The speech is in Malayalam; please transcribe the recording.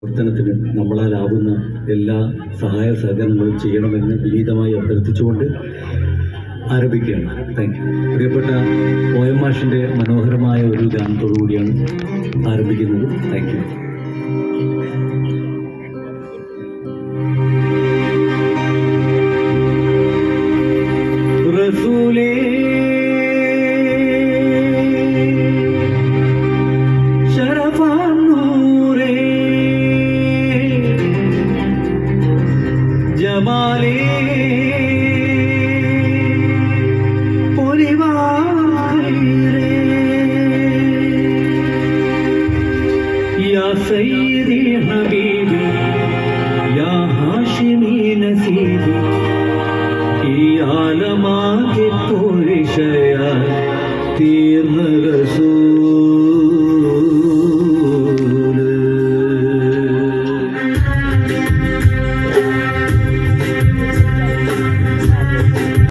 പ്രവർത്തനത്തിന് നമ്മളാലാവുന്ന എല്ലാ സഹായ സഹകരണങ്ങളും ചെയ്യണമെന്ന് വിനീതമായി അഭ്യർത്ഥിച്ചുകൊണ്ട് ആരംഭിക്കുകയാണ്. Thank you. പ്രിയപ്പെട്ട പോയം മാഷിൻ്റെ മനോഹരമായ ഒരു ഗാനത്തോടു കൂടിയാണ് ആരംഭിക്കുന്നത്. Thank you.